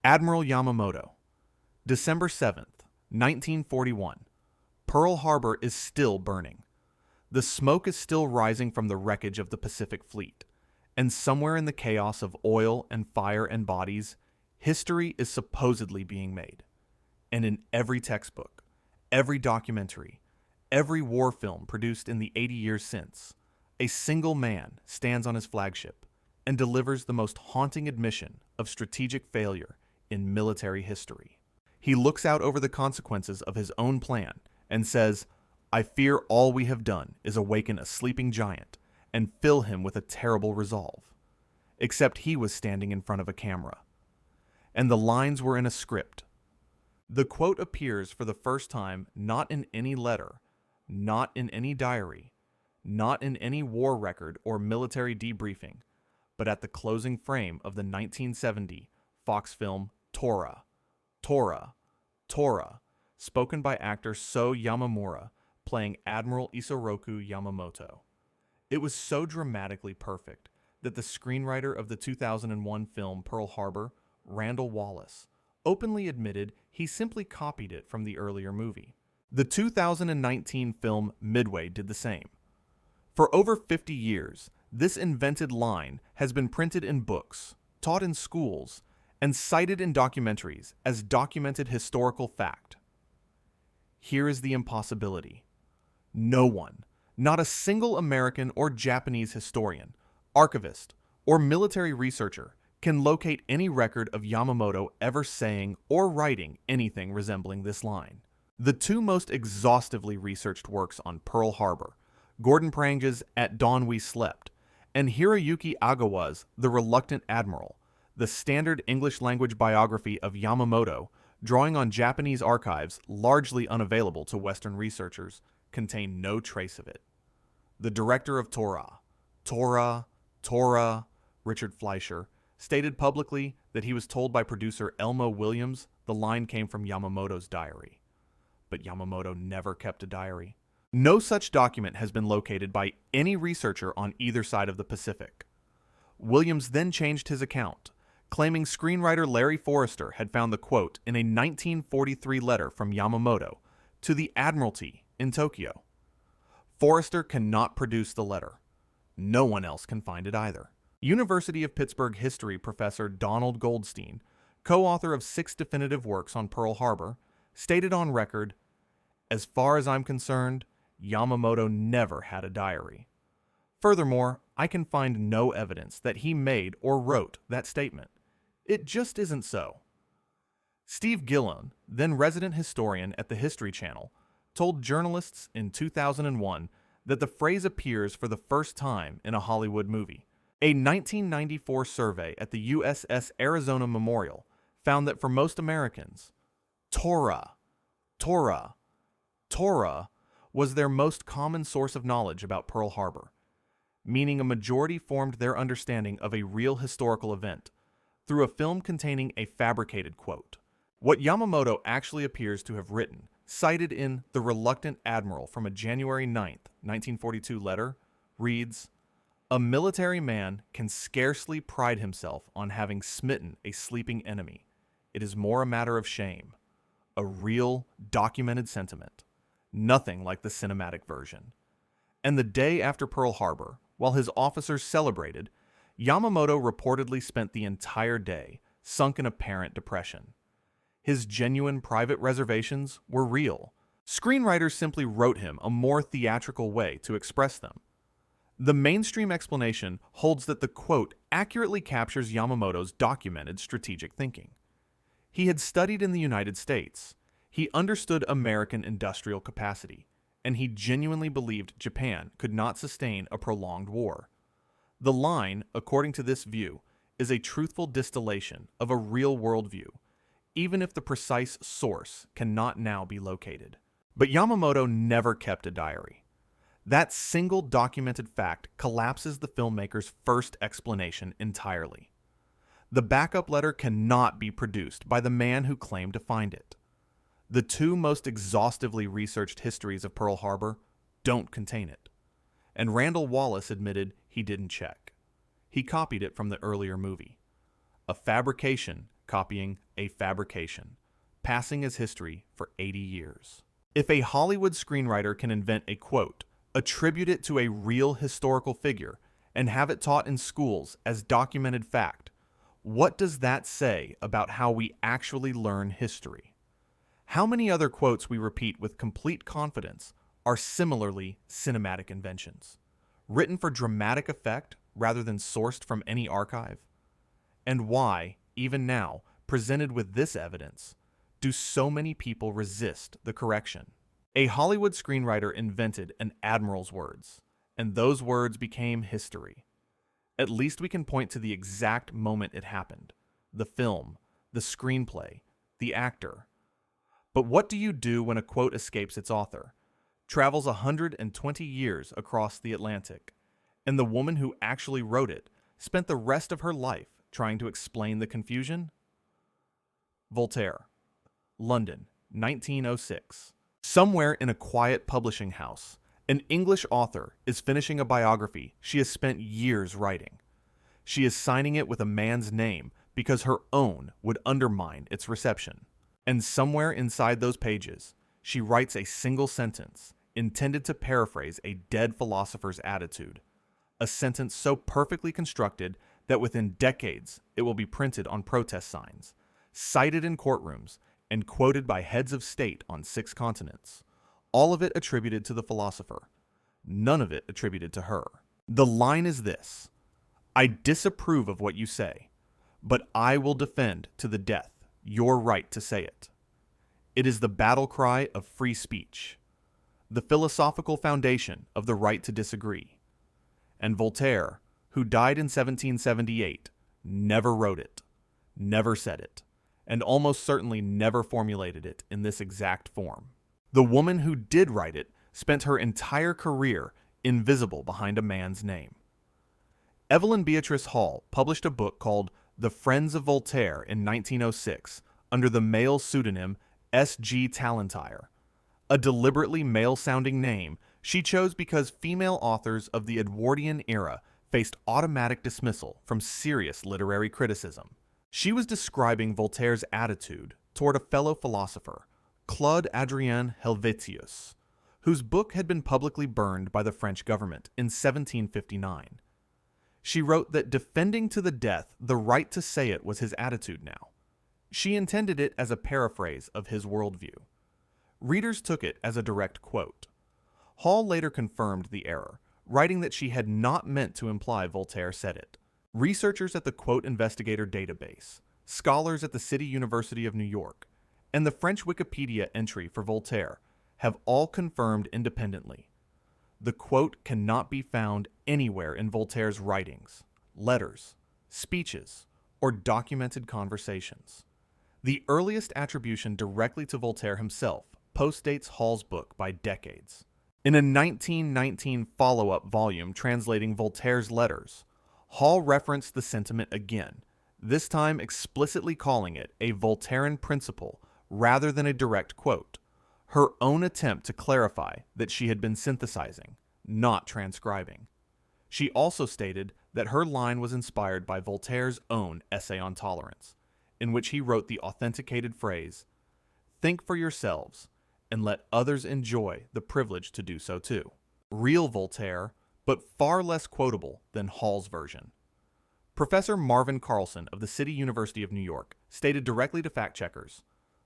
Admiral Yamamoto. December 7th, 1941. Pearl Harbor is still burning. The smoke is still rising from the wreckage of the Pacific Fleet, and somewhere in the chaos of oil and fire and bodies, history is supposedly being made. And in every textbook, every documentary, every war film produced in the 80 years since, a single man stands on his flagship and delivers the most haunting admission of strategic failure in military history. He looks out over the consequences of his own plan and says, "I fear all we have done is awaken a sleeping giant and fill him with a terrible resolve." Except he was standing in front of a camera. And the lines were in a script. The quote appears for the first time not in any letter, not in any diary, not in any war record or military debriefing, but at the closing frame of the 1970 Fox film Tora, Tora, Tora, spoken by actor So Yamamura, playing Admiral Isoroku Yamamoto. It was so dramatically perfect that the screenwriter of the 2001 film Pearl Harbor, Randall Wallace, openly admitted he simply copied it from the earlier movie. The 2019 film Midway did the same. For over 50 years, this invented line has been printed in books, taught in schools, and cited in documentaries as documented historical fact. Here is the impossibility. No one, not a single American or Japanese historian, archivist, or military researcher can locate any record of Yamamoto ever saying or writing anything resembling this line. The two most exhaustively researched works on Pearl Harbor, Gordon Prange's At Dawn We Slept, and Hiroyuki Agawa's The Reluctant Admiral, the standard English-language biography of Yamamoto, drawing on Japanese archives largely unavailable to Western researchers, contain no trace of it. The director of Tora, Richard Fleischer, stated publicly that he was told by producer Elmo Williams the line came from Yamamoto's diary. But Yamamoto never kept a diary. No such document has been located by any researcher on either side of the Pacific. Williams then changed his account, claiming screenwriter Larry Forrester had found the quote in a 1943 letter from Yamamoto to the Admiralty in Tokyo. Forrester cannot produce the letter. No one else can find it either. University of Pittsburgh history professor Donald Goldstein, co-author of 6 definitive works on Pearl Harbor, stated on record, "As far as I'm concerned, Yamamoto never had a diary. Furthermore, I can find no evidence that he made or wrote that statement. It just isn't so." Steve Gillon, then resident historian at the History Channel, told journalists in 2001 that the phrase appears for the first time in a Hollywood movie. A 1994 survey at the USS Arizona Memorial found that for most Americans, Tora was their most common source of knowledge about Pearl Harbor, meaning a majority formed their understanding of a real historical event through a film containing a fabricated quote. What Yamamoto actually appears to have written, cited in The Reluctant Admiral from a January 9th, 1942 letter, reads, "A military man can scarcely pride himself on having smitten a sleeping enemy. It is more a matter of shame. A real, documented sentiment. Nothing like the cinematic version." And the day after Pearl Harbor, while his officers celebrated, Yamamoto reportedly spent the entire day sunk in apparent depression. His genuine private reservations were real. Screenwriters simply wrote him a more theatrical way to express them. The mainstream explanation holds that the quote accurately captures Yamamoto's documented strategic thinking. He had studied in the United States. He understood American industrial capacity, and he genuinely believed Japan could not sustain a prolonged war. The line, according to this view, is a truthful distillation of a real worldview, even if the precise source cannot now be located. But Yamamoto never kept a diary. That single documented fact collapses the filmmaker's first explanation entirely. The backup letter cannot be produced by the man who claimed to find it. The 2 most exhaustively researched histories of Pearl Harbor don't contain it. And Randall Wallace admitted he didn't check. He copied it from the earlier movie. A fabrication copying a fabrication, passing as history for 80 years. If a Hollywood screenwriter can invent a quote, attribute it to a real historical figure, and have it taught in schools as documented fact, what does that say about how we actually learn history? How many other quotes we repeat with complete confidence are similarly cinematic inventions, written for dramatic effect rather than sourced from any archive? And why, even now, presented with this evidence, do so many people resist the correction? A Hollywood screenwriter invented an admiral's words, and those words became history. At least we can point to the exact moment it happened, the film, the screenplay, the actor. But what do you do when a quote escapes its author, travels 120 years across the Atlantic, and the woman who actually wrote it spent the rest of her life trying to explain the confusion? Voltaire, London, 1906. Somewhere in a quiet publishing house, an English author is finishing a biography she has spent years writing. She is signing it with a man's name because her own would undermine its reception. And somewhere inside those pages, she writes a single sentence intended to paraphrase a dead philosopher's attitude, a sentence so perfectly constructed that within decades it will be printed on protest signs, cited in courtrooms, and quoted by heads of state on 6 continents. All of it attributed to the philosopher, none of it attributed to her. The line is this: I disapprove of what you say, but I will defend to the death your right to say it. It is the battle cry of free speech, the philosophical foundation of the right to disagree. And Voltaire, who died in 1778, never wrote it, never said it, and almost certainly never formulated it in this exact form. The woman who did write it spent her entire career invisible behind a man's name. Evelyn Beatrice Hall published a book called The Friends of Voltaire in 1906 under the male pseudonym S.G. Tallentire, a deliberately male-sounding name she chose because female authors of the Edwardian era faced automatic dismissal from serious literary criticism. She was describing Voltaire's attitude toward a fellow philosopher, Claude Adrien Helvétius, whose book had been publicly burned by the French government in 1759. She wrote that defending to the death the right to say it was his attitude now. She intended it as a paraphrase of his worldview. Readers took it as a direct quote. Hall later confirmed the error, writing that she had not meant to imply Voltaire said it. Researchers at the Quote Investigator database, scholars at the City University of New York, and the French Wikipedia entry for Voltaire have all confirmed independently. The quote cannot be found anywhere in Voltaire's writings, letters, speeches, or documented conversations. The earliest attribution directly to Voltaire himself postdates Hall's book by decades. In a 1919 follow-up volume translating Voltaire's letters, Hall referenced the sentiment again, this time explicitly calling it a Voltairean principle rather than a direct quote, her own attempt to clarify that she had been synthesizing, not transcribing. She also stated that her line was inspired by Voltaire's own essay on tolerance, in which he wrote the authenticated phrase, "Think for yourselves, and let others enjoy the privilege to do so too." Real Voltaire, but far less quotable than Hall's version. Professor Marvin Carlson of the City University of New York stated directly to fact-checkers,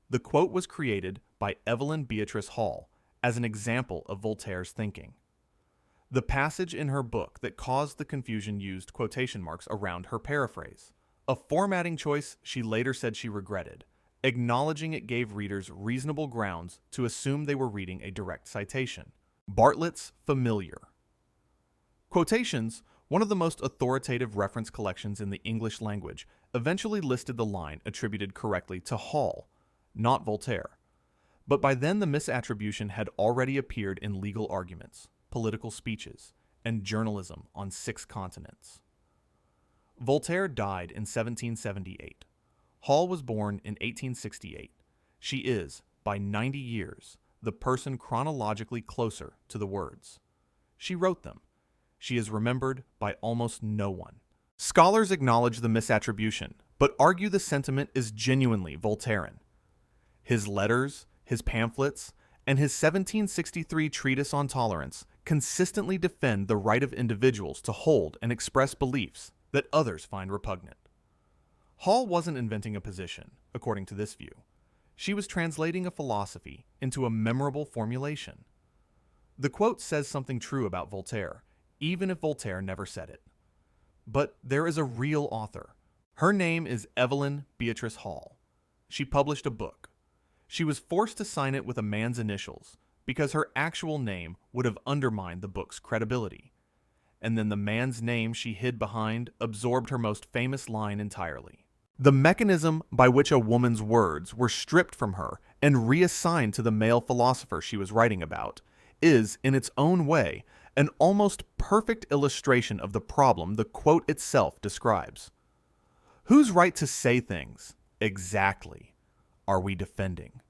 the quote was created by Evelyn Beatrice Hall as an example of Voltaire's thinking. The passage in her book that caused the confusion used quotation marks around her paraphrase, a formatting choice she later said she regretted, acknowledging it gave readers reasonable grounds to assume they were reading a direct citation. Bartlett's Familiar. Quotations, one of the most authoritative reference collections in the English language, eventually listed the line attributed correctly to Hall, not Voltaire. But by then the misattribution had already appeared in legal arguments, political speeches, and journalism on 6 continents. Voltaire died in 1778. Hall was born in 1868. She is, by 90 years, the person chronologically closer to the words. She wrote them. She is remembered by almost no one. Scholars acknowledge the misattribution, but argue the sentiment is genuinely Voltairean. His letters, his pamphlets, and his 1763 treatise on tolerance consistently defend the right of individuals to hold and express beliefs that others find repugnant. Hall wasn't inventing a position, according to this view. She was translating a philosophy into a memorable formulation. The quote says something true about Voltaire, even if Voltaire never said it. But there is a real author. Her name is Evelyn Beatrice Hall. She published a book. She was forced to sign it with a man's initials because her actual name would have undermined the book's credibility. And then the man's name she hid behind absorbed her most famous line entirely. The mechanism by which a woman's words were stripped from her and reassigned to the male philosopher she was writing about is, in its own way, an almost perfect illustration of the problem the quote itself describes. Whose right to say things, exactly, are we defending?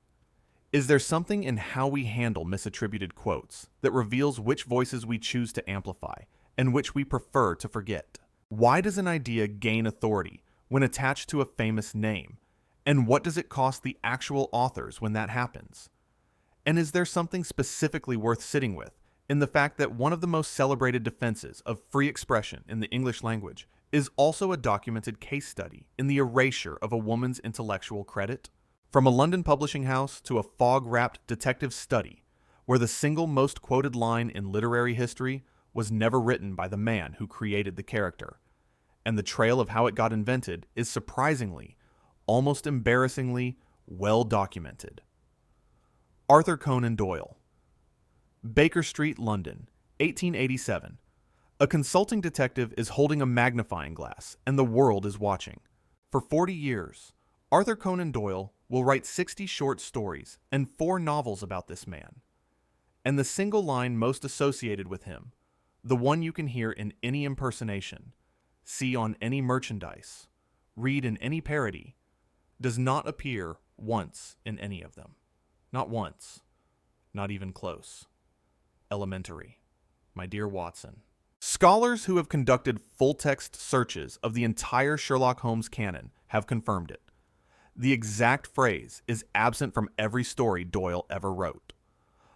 Is there something in how we handle misattributed quotes that reveals which voices we choose to amplify and which we prefer to forget? Why does an idea gain authority when attached to a famous name? And what does it cost the actual authors when that happens? And is there something specifically worth sitting with in the fact that one of the most celebrated defenses of free expression in the English language is also a documented case study in the erasure of a woman's intellectual credit? From a London publishing house to a fog-wrapped detective study, where the single most quoted line in literary history was never written by the man who created the character, and the trail of how it got invented is surprisingly, almost embarrassingly, well documented. Arthur Conan Doyle. Baker Street, London, 1887. A consulting detective is holding a magnifying glass, and the world is watching. For 40 years, Arthur Conan Doyle will write 60 short stories and 4 novels about this man. And the single line most associated with him, the one you can hear in any impersonation, see on any merchandise, read in any parody, does not appear once in any of them. Not once. Not even close. Elementary. My dear Watson. Scholars who have conducted full-text searches of the entire Sherlock Holmes canon have confirmed it. The exact phrase is absent from every story Doyle ever wrote.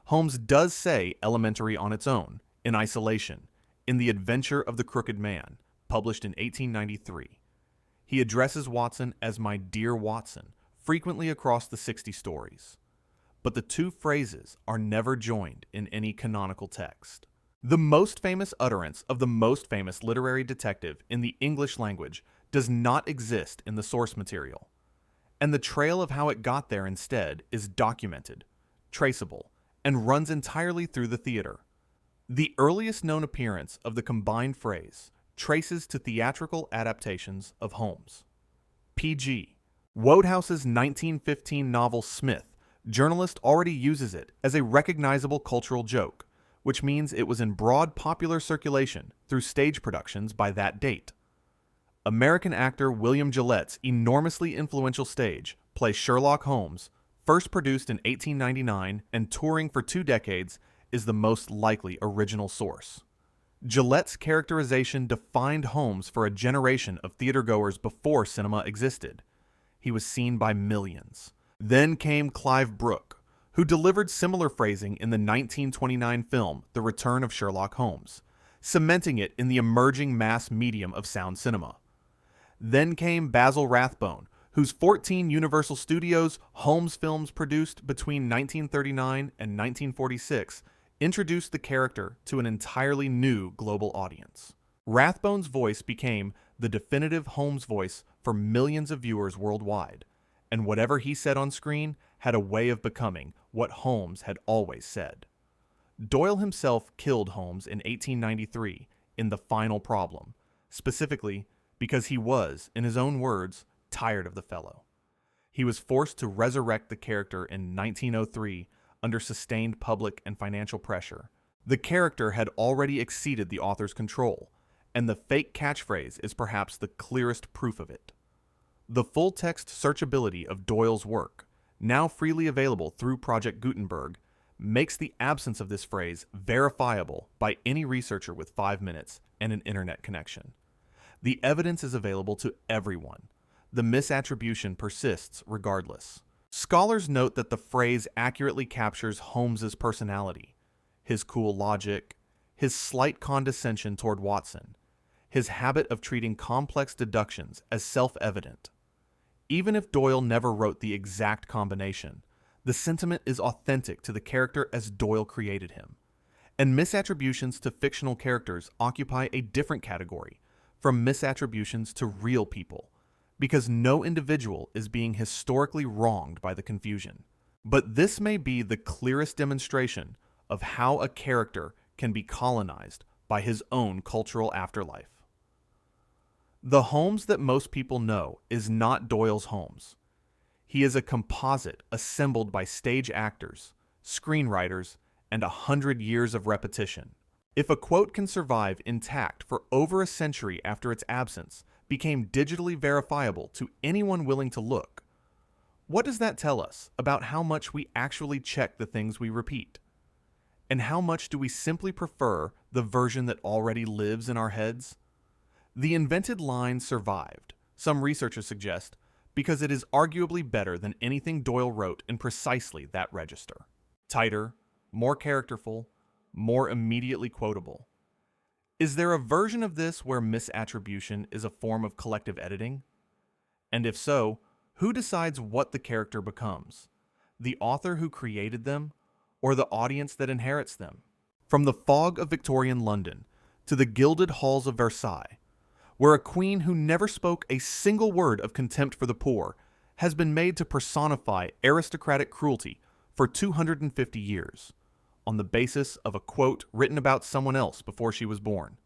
Holmes does say elementary on its own, in isolation, in The Adventure of the Crooked Man, published in 1893. He addresses Watson as my dear Watson, frequently across the 60 stories. But the two phrases are never joined in any canonical text. The most famous utterance of the most famous literary detective in the English language does not exist in the source material. And the trail of how it got there instead is documented, traceable, and runs entirely through the theater. The earliest known appearance of the combined phrase traces to theatrical adaptations of Holmes. P.G. Wodehouse's 1915 novel Smith, journalist already uses it as a recognizable cultural joke, which means it was in broad popular circulation through stage productions by that date. American actor William Gillette's enormously influential stage play Sherlock Holmes, first produced in 1899 and touring for 2 decades, is the most likely original source. Gillette's characterization defined Holmes for a generation of theatergoers before cinema existed. He was seen by millions. Then came Clive Brooke, who delivered similar phrasing in the 1929 film The Return of Sherlock Holmes, cementing it in the emerging mass medium of sound cinema. Then came Basil Rathbone, whose 14 Universal Studios Holmes films produced between 1939 and 1946 introduced the character to an entirely new global audience. Rathbone's voice became the definitive Holmes voice for millions of viewers worldwide, and whatever he said on screen had a way of becoming what Holmes had always said. Doyle himself killed Holmes in 1893 in The Final Problem, specifically because he was, in his own words, tired of the fellow. He was forced to resurrect the character in 1903 under sustained public and financial pressure. The character had already exceeded the author's control, and the fake catchphrase is perhaps the clearest proof of it. The full-text searchability of Doyle's work, now freely available through Project Gutenberg, makes the absence of this phrase verifiable by any researcher with 5 minutes and an internet connection. The evidence is available to everyone. The misattribution persists regardless. Scholars note that the phrase accurately captures Holmes's personality, his cool logic, his slight condescension toward Watson, his habit of treating complex deductions as self-evident. Even if Doyle never wrote the exact combination, the sentiment is authentic to the character as Doyle created him. And misattributions to fictional characters occupy a different category from misattributions to real people, because no individual is being historically wronged by the confusion. But this may be the clearest demonstration of how a character can be colonized by his own cultural afterlife. The Holmes that most people know is not Doyle's Holmes. He is a composite assembled by stage actors, screenwriters, and 100 years of repetition. If a quote can survive intact for over a century after its absence became digitally verifiable to anyone willing to look, what does that tell us about how much we actually check the things we repeat? And how much do we simply prefer the version that already lives in our heads? The invented line survived, some researchers suggest, because it is arguably better than anything Doyle wrote in precisely that register. Tighter, more characterful, more immediately quotable. Is there a version of this where misattribution is a form of collective editing? And if so, who decides what the character becomes? The author who created them, or the audience that inherits them? From the fog of Victorian London to the gilded halls of Versailles, where a queen who never spoke a single word of contempt for the poor has been made to personify aristocratic cruelty for 250 years, on the basis of a quote written about someone else before she was born.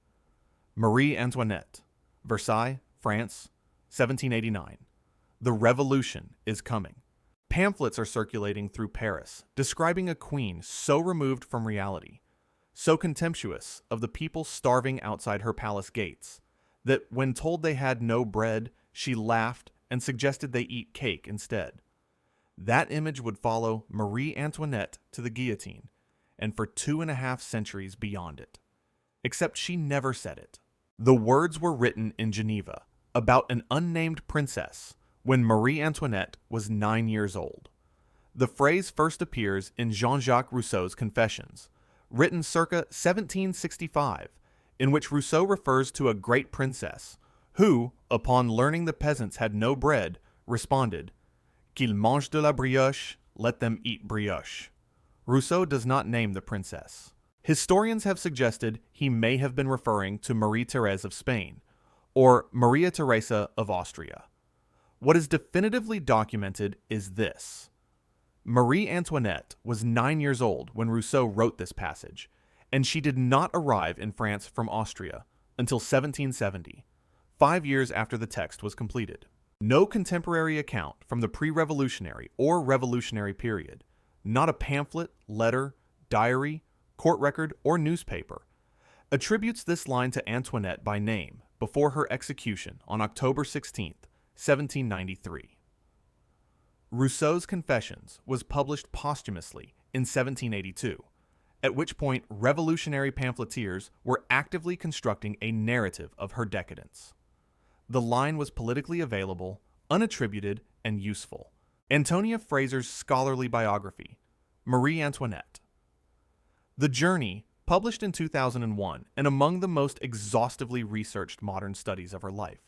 Marie Antoinette, Versailles, France, 1789. The revolution is coming. Pamphlets are circulating through Paris, describing a queen so removed from reality, so contemptuous of the people starving outside her palace gates, that when told they had no bread, she laughed and suggested they eat cake instead. That image would follow Marie Antoinette to the guillotine, and for 2.5 centuries beyond it. Except she never said it. The words were written in Geneva, about an unnamed princess, when Marie Antoinette was 9 years old. The phrase first appears in Jean-Jacques Rousseau's Confessions, written circa 1765, in which Rousseau refers to a great princess, who, upon learning the peasants had no bread, responded, "Qu'ils mangent de la brioche, let them eat brioche." Rousseau does not name the princess. Historians have suggested he may have been referring to Marie Thérèse of Spain, or Maria Theresa of Austria. What is definitively documented is this. Marie Antoinette was 9 years old when Rousseau wrote this passage, and she did not arrive in France from Austria until 1770, 5 years after the text was completed. No contemporary account from the pre-revolutionary or revolutionary period, not a pamphlet, letter, diary, court record, or newspaper, attributes this line to Antoinette by name before her execution on October 16, 1793. Rousseau's Confessions was published posthumously in 1782, at which point revolutionary pamphleteers were actively constructing a narrative of her decadence. The line was politically available, unattributed, and useful. Antonia Fraser's scholarly biography, Marie Antoinette. The Journey, published in 2001 and among the most exhaustively researched modern studies of her life,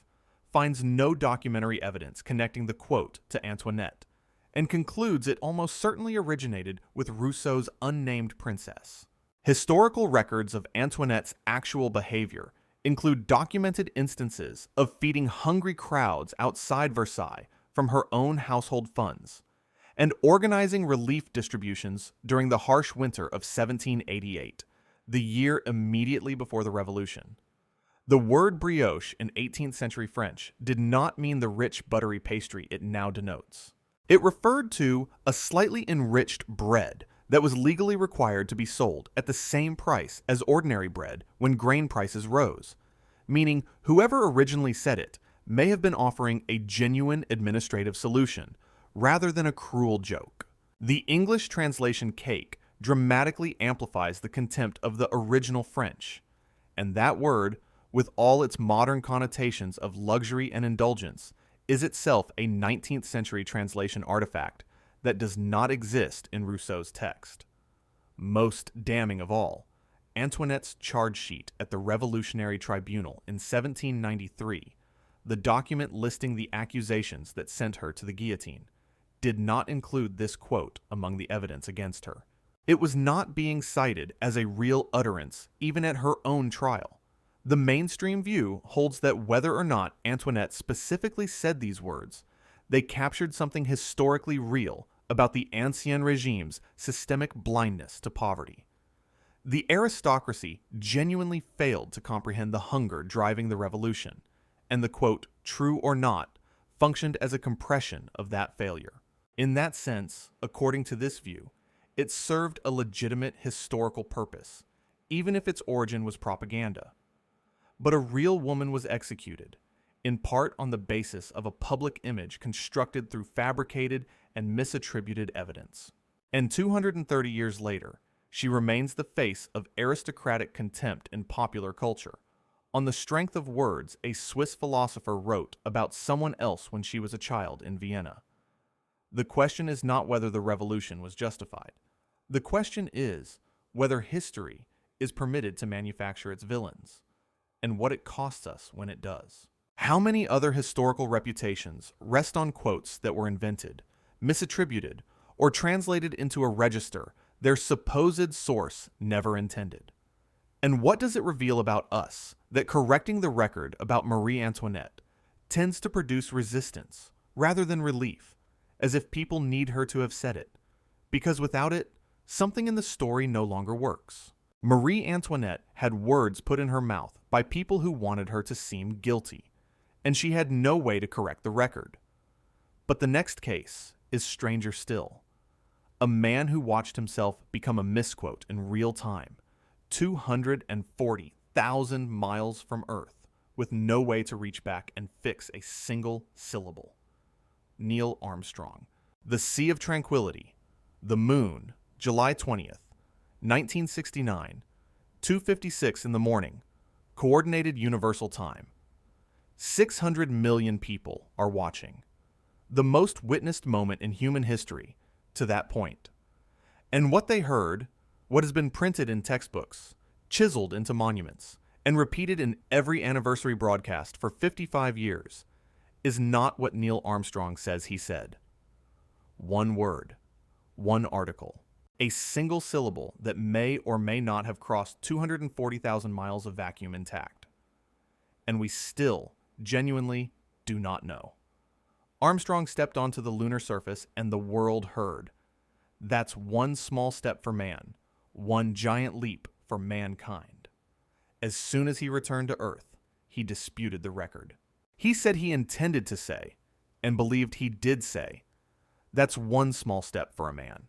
finds no documentary evidence connecting the quote to Antoinette, and concludes it almost certainly originated with Rousseau's unnamed princess. Historical records of Antoinette's actual behavior include documented instances of feeding hungry crowds outside Versailles from her own household funds, and organizing relief distributions during the harsh winter of 1788, the year immediately before the Revolution. The word brioche in 18th century French did not mean the rich buttery pastry it now denotes. It referred to a slightly enriched bread that was legally required to be sold at the same price as ordinary bread when grain prices rose, meaning whoever originally said it may have been offering a genuine administrative solution rather than a cruel joke. The English translation cake dramatically amplifies the contempt of the original French, and that word, with all its modern connotations of luxury and indulgence, is itself a 19th century translation artifact that does not exist in Rousseau's text. Most damning of all, Antoinette's charge sheet at the Revolutionary Tribunal in 1793, the document listing the accusations that sent her to the guillotine, did not include this quote among the evidence against her. It was not being cited as a real utterance even at her own trial. The mainstream view holds that whether or not Antoinette specifically said these words, they captured something historically real about the Ancien regime's systemic blindness to poverty. The aristocracy genuinely failed to comprehend the hunger driving the revolution, and the quote, true or not, functioned as a compression of that failure. In that sense, according to this view, it served a legitimate historical purpose, even if its origin was propaganda. But a real woman was executed, in part on the basis of a public image constructed through fabricated and misattributed evidence. And 230 years later, she remains the face of aristocratic contempt in popular culture, on the strength of words a Swiss philosopher wrote about someone else when she was a child in Vienna. The question is not whether the revolution was justified. The question is whether history is permitted to manufacture its villains, and what it costs us when it does. How many other historical reputations rest on quotes that were invented, misattributed, or translated into a register their supposed source never intended? And what does it reveal about us that correcting the record about Marie Antoinette tends to produce resistance rather than relief, as if people need her to have said it, because without it, something in the story no longer works? Marie Antoinette had words put in her mouth by people who wanted her to seem guilty, and she had no way to correct the record. But the next case is stranger still. A man who watched himself become a misquote in real time, 240,000 miles from Earth, with no way to reach back and fix a single syllable. Neil Armstrong. The Sea of Tranquility. The Moon, July 20th, 1969, 2:56 in the morning, Coordinated Universal Time. 600 million people are watching. The most witnessed moment in human history to that point. And what they heard, what has been printed in textbooks, chiseled into monuments, and repeated in every anniversary broadcast for 55 years, is not what Neil Armstrong says he said. One word, one article, a single syllable that may or may not have crossed 240,000 miles of vacuum intact. And we still genuinely do not know. Armstrong stepped onto the lunar surface and the world heard. That's one small step for man, one giant leap for mankind. As soon as he returned to Earth, he disputed the record. He said he intended to say, and believed he did say. That's one small step for a man.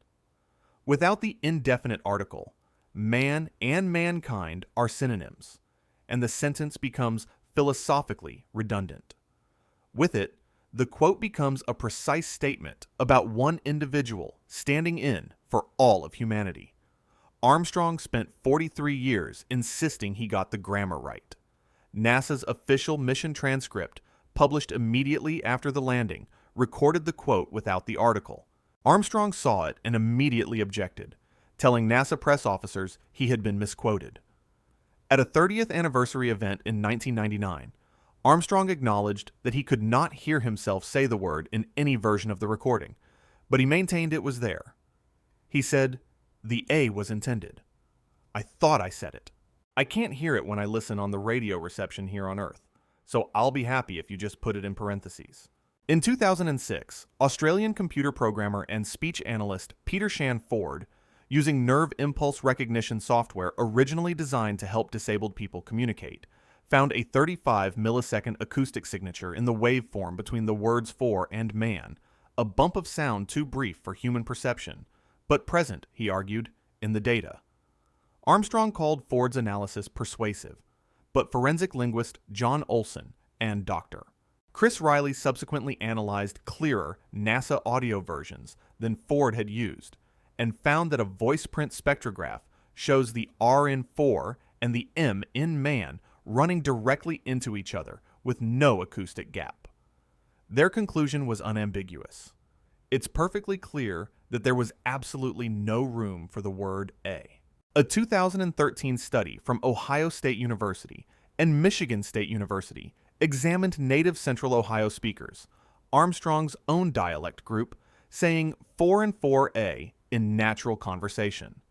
Without the indefinite article, man and mankind are synonyms, and the sentence becomes philosophically redundant. With it, the quote becomes a precise statement about one individual standing in for all of humanity. Armstrong spent 43 years insisting he got the grammar right. NASA's official mission transcript, published immediately after the landing, recorded the quote without the article. Armstrong saw it and immediately objected, telling NASA press officers he had been misquoted. At a 30th anniversary event in 1999, Armstrong acknowledged that he could not hear himself say the word in any version of the recording, but he maintained it was there. He said, "The A was intended. I thought I said it. I can't hear it when I listen on the radio reception here on Earth, so I'll be happy if you just put it in parentheses." In 2006, Australian computer programmer and speech analyst Peter Shan Ford, using nerve impulse recognition software originally designed to help disabled people communicate, found a 35 millisecond acoustic signature in the waveform between the words for and man, a bump of sound too brief for human perception, but present, he argued, in the data. Armstrong called Ford's analysis persuasive, but forensic linguist John Olson and Dr. Chris Riley subsequently analyzed clearer NASA audio versions than Ford had used, and found that a voice print spectrograph shows the R in for and the M in man running directly into each other with no acoustic gap. Their conclusion was unambiguous. It's perfectly clear that there was absolutely no room for the word A. A 2013 study from Ohio State University and Michigan State University examined native Central Ohio speakers, Armstrong's own dialect group, saying 4 and 4A in natural conversation.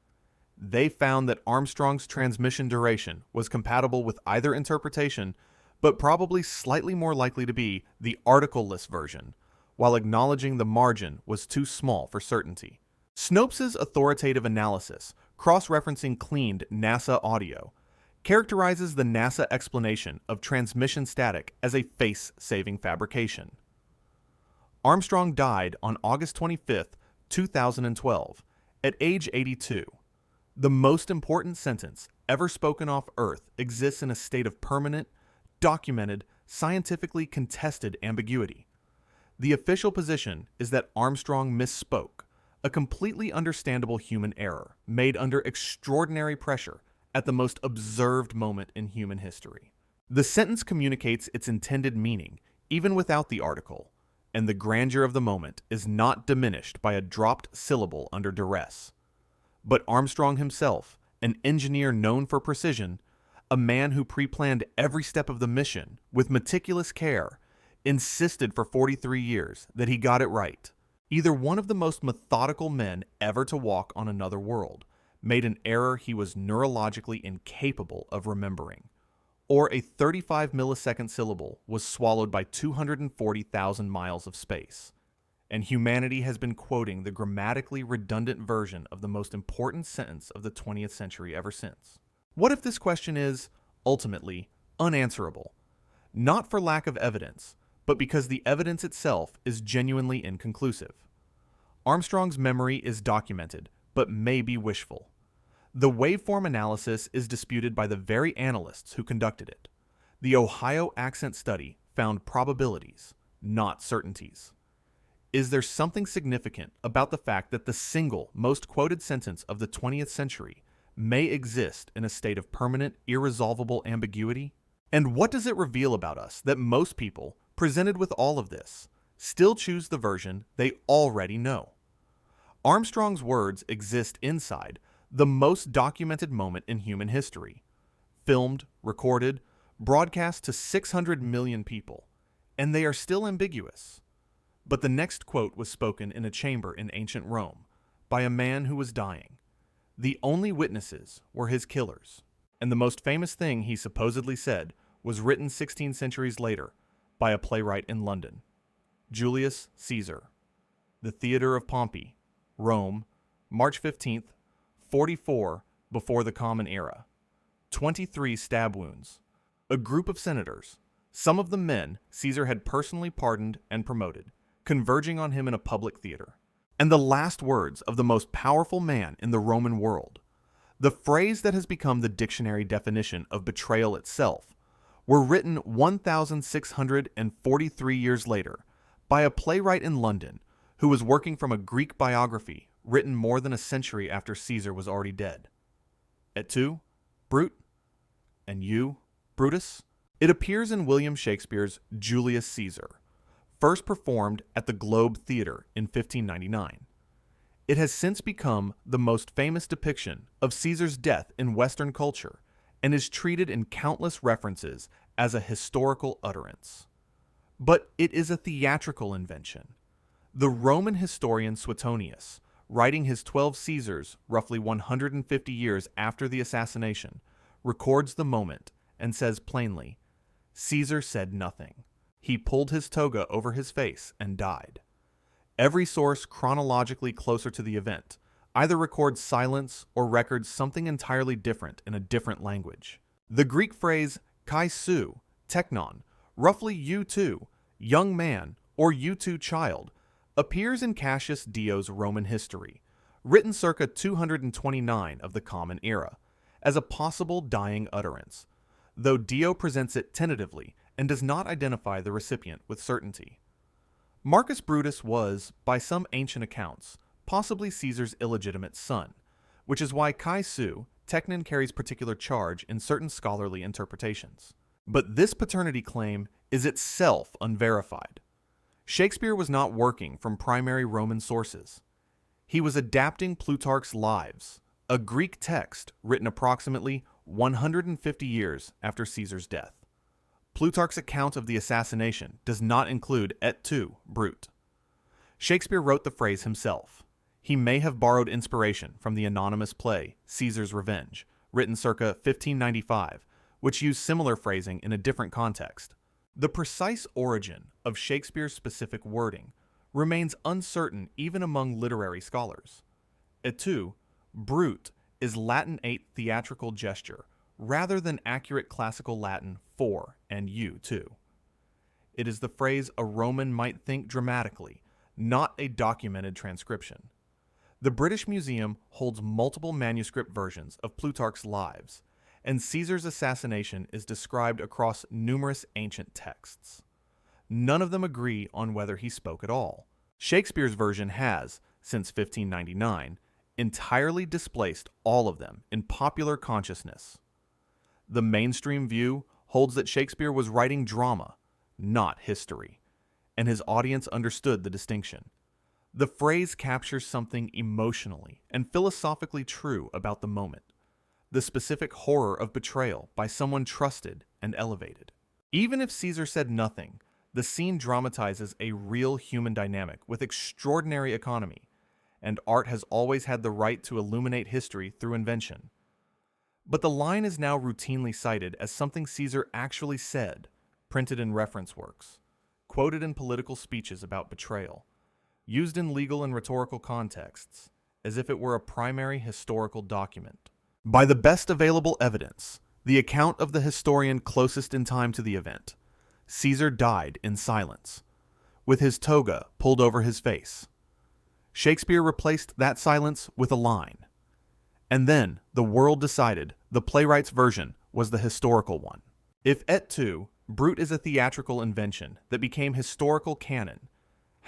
They found that Armstrong's transmission duration was compatible with either interpretation, but probably slightly more likely to be the article-less version, while acknowledging the margin was too small for certainty. Snopes' authoritative analysis, cross-referencing cleaned NASA audio, characterizes the NASA explanation of transmission static as a face-saving fabrication. Armstrong died on August 25, 2012, at age 82. The most important sentence ever spoken off Earth exists in a state of permanent, documented, scientifically contested ambiguity. The official position is that Armstrong misspoke, a completely understandable human error made under extraordinary pressure at the most observed moment in human history. The sentence communicates its intended meaning even without the article, and the grandeur of the moment is not diminished by a dropped syllable under duress. But Armstrong himself, an engineer known for precision, a man who pre-planned every step of the mission with meticulous care, insisted for 43 years that he got it right. Either one of the most methodical men ever to walk on another world made an error he was neurologically incapable of remembering, or a 35 millisecond syllable was swallowed by 240,000 miles of space, and humanity has been quoting the grammatically redundant version of the most important sentence of the 20th century ever since. What if this question is, ultimately, unanswerable? Not for lack of evidence, but because the evidence itself is genuinely inconclusive. Armstrong's memory is documented, but may be wishful. The waveform analysis is disputed by the very analysts who conducted it. The Ohio accent study found probabilities, not certainties. Is there something significant about the fact that the single most quoted sentence of the 20th century may exist in a state of permanent, irresolvable ambiguity? And what does it reveal about us that most people, presented with all of this, still choose the version they already know? Armstrong's words exist inside the most documented moment in human history, filmed, recorded, broadcast to 600 million people, and they are still ambiguous. But the next quote was spoken in a chamber in ancient Rome by a man who was dying. The only witnesses were his killers, and the most famous thing he supposedly said was written 16 centuries later by a playwright in London. Julius Caesar. The Theater of Pompey, Rome, March 15th, 44 before the Common Era. 23 stab wounds. A group of senators, some of them men Caesar had personally pardoned and promoted, converging on him in a public theater. And the last words of the most powerful man in the Roman world, the phrase that has become the dictionary definition of betrayal itself, were written 1,643 years later by a playwright in London who was working from a Greek biography written more than a century after Caesar was already dead. Et tu, Brute? And you, Brutus? It appears in William Shakespeare's Julius Caesar, first performed at the Globe Theatre in 1599. It has since become the most famous depiction of Caesar's death in Western culture and is treated in countless references as a historical utterance. But it is a theatrical invention. The Roman historian Suetonius, writing his 12 Caesars roughly 150 years after the assassination, records the moment and says plainly, "Caesar said nothing. He pulled his toga over his face and died." Every source chronologically closer to the event either records silence or records something entirely different in a different language. The Greek phrase kai su, teknon, roughly you too, young man, or you too child, appears in Cassius Dio's Roman History, written circa 229 of the Common Era, as a possible dying utterance, though Dio presents it tentatively and does not identify the recipient with certainty. Marcus Brutus was, by some ancient accounts, possibly Caesar's illegitimate son, which is why Kai Su, teknon carries particular charge in certain scholarly interpretations. But this paternity claim is itself unverified. Shakespeare was not working from primary Roman sources. He was adapting Plutarch's Lives, a Greek text written approximately 150 years after Caesar's death. Plutarch's account of the assassination does not include et tu, Brute. Shakespeare wrote the phrase himself. He may have borrowed inspiration from the anonymous play Caesar's Revenge, written circa 1595, which used similar phrasing in a different context. The precise origin of Shakespeare's specific wording remains uncertain even among literary scholars. Et tu, Brute, is Latinate theatrical gesture rather than accurate classical Latin for and you too. It is the phrase a Roman might think dramatically, not a documented transcription. The British Museum holds multiple manuscript versions of Plutarch's Lives, and Caesar's assassination is described across numerous ancient texts. None of them agree on whether he spoke at all. Shakespeare's version has, since 1599, entirely displaced all of them in popular consciousness. The mainstream view holds that Shakespeare was writing drama, not history, and his audience understood the distinction. The phrase captures something emotionally and philosophically true about the moment, the specific horror of betrayal by someone trusted and elevated. Even if Caesar said nothing, the scene dramatizes a real human dynamic with extraordinary economy, and art has always had the right to illuminate history through invention. But the line is now routinely cited as something Caesar actually said, printed in reference works, quoted in political speeches about betrayal, used in legal and rhetorical contexts, as if it were a primary historical document. By the best available evidence, the account of the historian closest in time to the event, Caesar died in silence, with his toga pulled over his face. Shakespeare replaced that silence with a line. And then the world decided the playwright's version was the historical one. If et tu, Brute is a theatrical invention that became historical canon,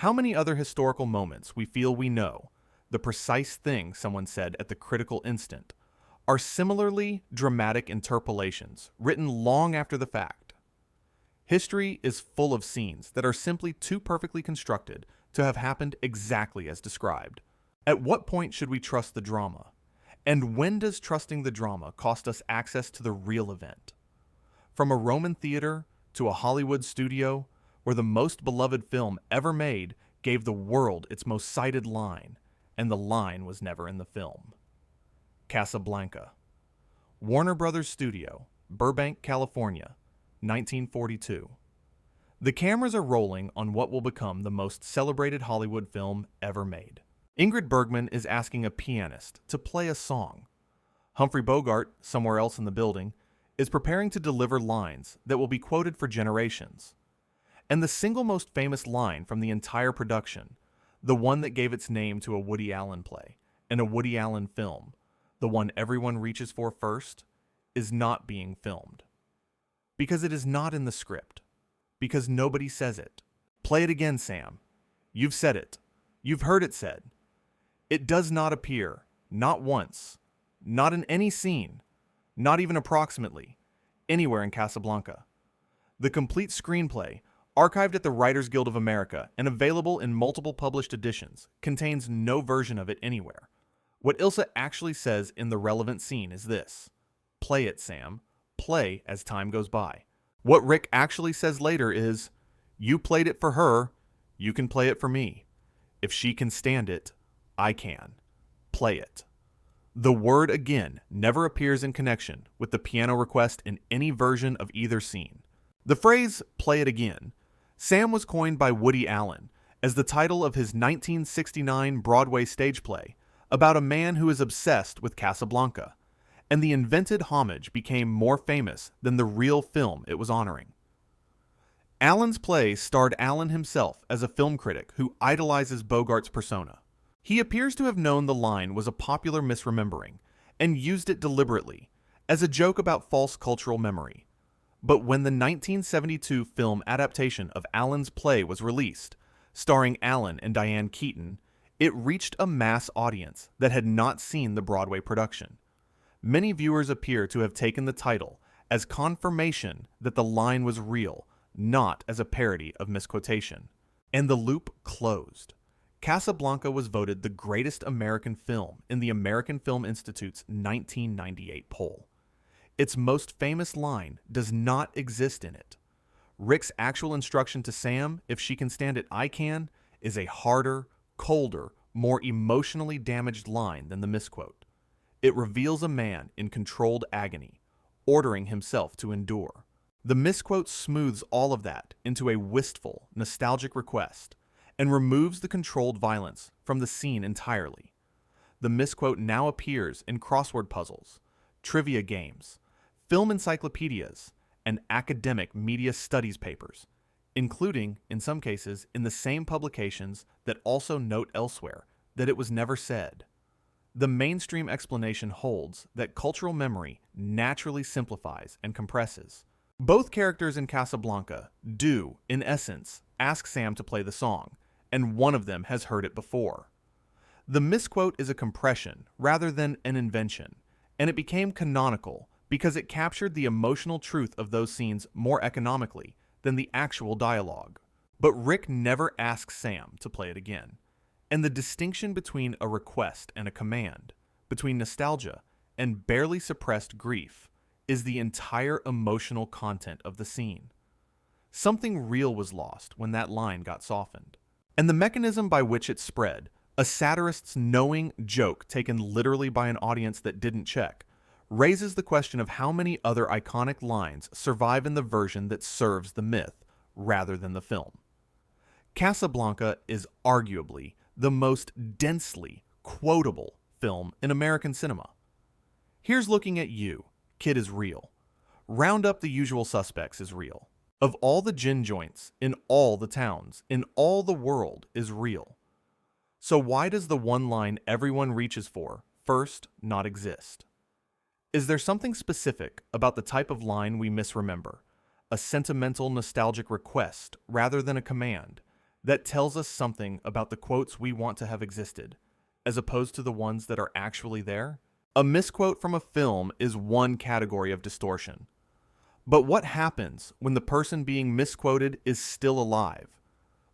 how many other historical moments we feel we know, the precise thing someone said at the critical instant, are similarly dramatic interpolations written long after the fact? History is full of scenes that are simply too perfectly constructed to have happened exactly as described. At what point should we trust the drama? And when does trusting the drama cost us access to the real event? From a Roman theater to a Hollywood studio, where the most beloved film ever made gave the world its most cited line, and the line was never in the film. Casablanca. Warner Brothers Studio, Burbank, California, 1942. The cameras are rolling on what will become the most celebrated Hollywood film ever made. Ingrid Bergman is asking a pianist to play a song. Humphrey Bogart, somewhere else in the building, is preparing to deliver lines that will be quoted for generations. And the single most famous line from the entire production, the one that gave its name to a Woody Allen play and a Woody Allen film, the one everyone reaches for first, is not being filmed. Because it is not in the script. Because nobody says it. Play it again, Sam. You've said it. You've heard it said. It does not appear, not once, not in any scene, not even approximately, anywhere in Casablanca. The complete screenplay, archived at the Writers Guild of America and available in multiple published editions, contains no version of it anywhere. What Ilsa actually says in the relevant scene is this: play it, Sam. Play as time goes by. What Rick actually says later is, you played it for her, you can play it for me. If she can stand it, I can. Play it. The word again never appears in connection with the piano request in any version of either scene. The phrase, play it again, Sam was coined by Woody Allen as the title of his 1969 Broadway stage play about a man who is obsessed with Casablanca, and the invented homage became more famous than the real film it was honoring. Allen's play starred Allen himself as a film critic who idolizes Bogart's persona. He appears to have known the line was a popular misremembering and used it deliberately as a joke about false cultural memory. But when the 1972 film adaptation of Allen's play was released, starring Allen and Diane Keaton, it reached a mass audience that had not seen the Broadway production. Many viewers appear to have taken the title as confirmation that the line was real, not as a parody of misquotation. And the loop closed. Casablanca was voted the greatest American film in the American Film Institute's 1998 poll. Its most famous line does not exist in it. Rick's actual instruction to Sam, if she can stand it, I can, is a harder, colder, more emotionally damaged line than the misquote. It reveals a man in controlled agony, ordering himself to endure. The misquote smooths all of that into a wistful, nostalgic request and removes the controlled violence from the scene entirely. The misquote now appears in crossword puzzles, trivia games, film encyclopedias, and academic media studies papers, including, in some cases, in the same publications that also note elsewhere that it was never said. The mainstream explanation holds that cultural memory naturally simplifies and compresses. Both characters in Casablanca do, in essence, ask Sam to play the song, and one of them has heard it before. The misquote is a compression rather than an invention, and it became canonical because it captured the emotional truth of those scenes more economically than the actual dialogue. But Rick never asks Sam to play it again. And the distinction between a request and a command, between nostalgia and barely suppressed grief, is the entire emotional content of the scene. Something real was lost when that line got softened. And the mechanism by which it spread, a satirist's knowing joke taken literally by an audience that didn't check, raises the question of how many other iconic lines survive in the version that serves the myth rather than the film. Casablanca is arguably the most densely quotable film in American cinema. Here's Looking at You, Kid is real. Round Up the Usual Suspects is real. Of all the gin joints, in all the towns, in all the world is real. So why does the one line everyone reaches for first not exist? Is there something specific about the type of line we misremember, a sentimental, nostalgic request rather than a command, that tells us something about the quotes we want to have existed, as opposed to the ones that are actually there? A misquote from a film is one category of distortion. But what happens when the person being misquoted is still alive?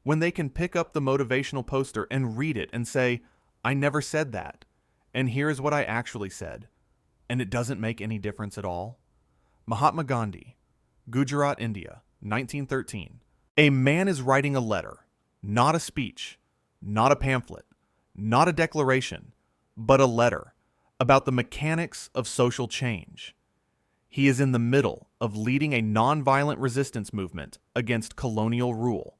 When they can pick up the motivational poster and read it and say, I never said that, and here is what I actually said, and it doesn't make any difference at all? Mahatma Gandhi, Gujarat, India, 1913. A man is writing a letter, not a speech, not a pamphlet, not a declaration, but a letter about the mechanics of social change. He is in the middle of leading a nonviolent resistance movement against colonial rule.